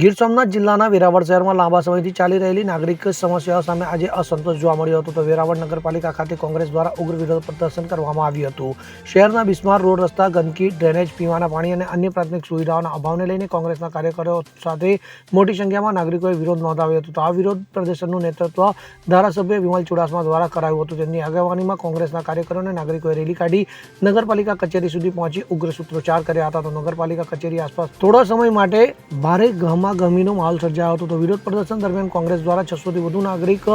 ગીર સોમનાથ જિલ્લાના વેરાવળ શહેરમાં લાંબા સમયથી ચાલી રહેલી નાગરિક સમસ્યાઓ સામે આજે અસંતોષ જોવા મળ્યો હતો. તો વેરાવળ નગરપાલિકા ખાતે કોંગ્રેસ દ્વારા ઉગ્ર વિરોધ પ્રદર્શન કરવામાં આવ્યું હતું. શહેરના બિસ્માર રોડ રસ્તા, ગંદકી, ડ્રેનેજ, પીવાના પાણી અને અન્ય પ્રાથમિક સુવિધાઓના અભાવને લઈને કોંગ્રેસના કાર્યકરો સાથે મોટી સંખ્યામાં નાગરિકોએ વિરોધ નોંધાવ્યો હતો. તો આ વિરોધ પ્રદર્શનનું નેતૃત્વ ધારાસભ્ય વિમલ ચુડાસમા દ્વારા કરાયું હતું. તેમની આગેવાનીમાં કોંગ્રેસના કાર્યકરો અને નાગરિકોએ રેલી કાઢી નગરપાલિકા કચેરી સુધી પહોંચી ઉગ્ર સૂત્રોચ્ચાર કર્યા હતા. તો નગરપાલિકા કચેરી આસપાસ થોડા સમય માટે ભારે ગહમાગહમીનો માહોલ સર્જાયો હતો. તો વિરોધ પ્રદર્શન દરમિયાન કોંગ્રેસ દ્વારા 600 થી વધુ નાગરિક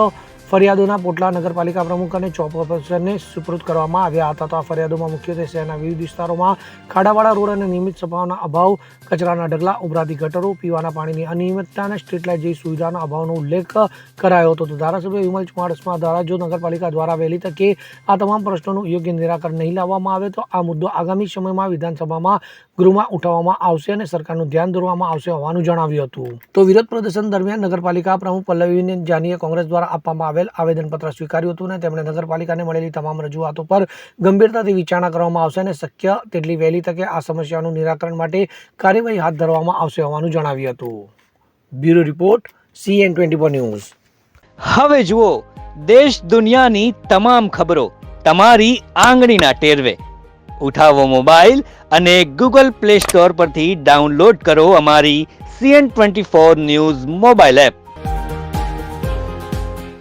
ફરિયાદોના પોટલા નગરપાલિકા પ્રમુખ અને ચોપ ઓફિસરને સુપરત કરવામાં આવ્યા હતા. તો આ ફરિયાદોમાં મુખ્યત્વે શહેરના વિવિધ વિસ્તારોમાં ખાડાવાળા રોડ અને નિયમિત સફાઈના અભાવ, કચરાના ઢગલા, ઉભરાતી ગટરો, પીવાના પાણીની અનિયમિતતા અને સ્ટ્રીટ લાઇટ જેવી સુવિધાના અભાવનો ઉલ્લેખ કરાયો હતો. તો ધારાસભ્ય વિમલ ચુડાસમા દ્વારા જો નગરપાલિકા દ્વારા વહેલી તકે આ તમામ પ્રશ્નોનું યોગ્ય નિરાકરણ નહીં લાવવામાં આવે તો આ મુદ્દો આગામી સમયમાં વિધાનસભામાં ગૃહમાં ઉઠાવવામાં આવશે અને સરકારનું ધ્યાન દોરવામાં આવશે હોવાનું જણાવ્યું હતું. તો વિરોધ પ્રદર્શન દરમિયાન નગરપાલિકા પ્રમુખ પલ્લવીબેન જાનીએ કોંગ્રેસ દ્વારા આપવામાં આવેલ આવેદનપત્ર સ્વીકાર્યું હતું અને તેમણે નગરપાલિકાને મળેલી તમામ રજૂઆતો પર ગંભીરતાથી વિચારણા કરવામાં આવશે અને શક્ય તેટલી વહેલી તકે આ સમસ્યાનું નિરાકરણ માટે કાર્યવાહી હાથ ધરવામાં આવશે હોવાનું જણાવ્યું હતું. Bureau report, CN24 news. હવે જુઓ દેશ દુનિયાની તમામ ખબરો તમારી આંગળીના ટેરવે. ઉઠાવો મોબાઈલ અને Google Play Store પરથી ડાઉનલોડ કરો અમારી CN24 ન્યૂઝ મોબાઈલ એપ.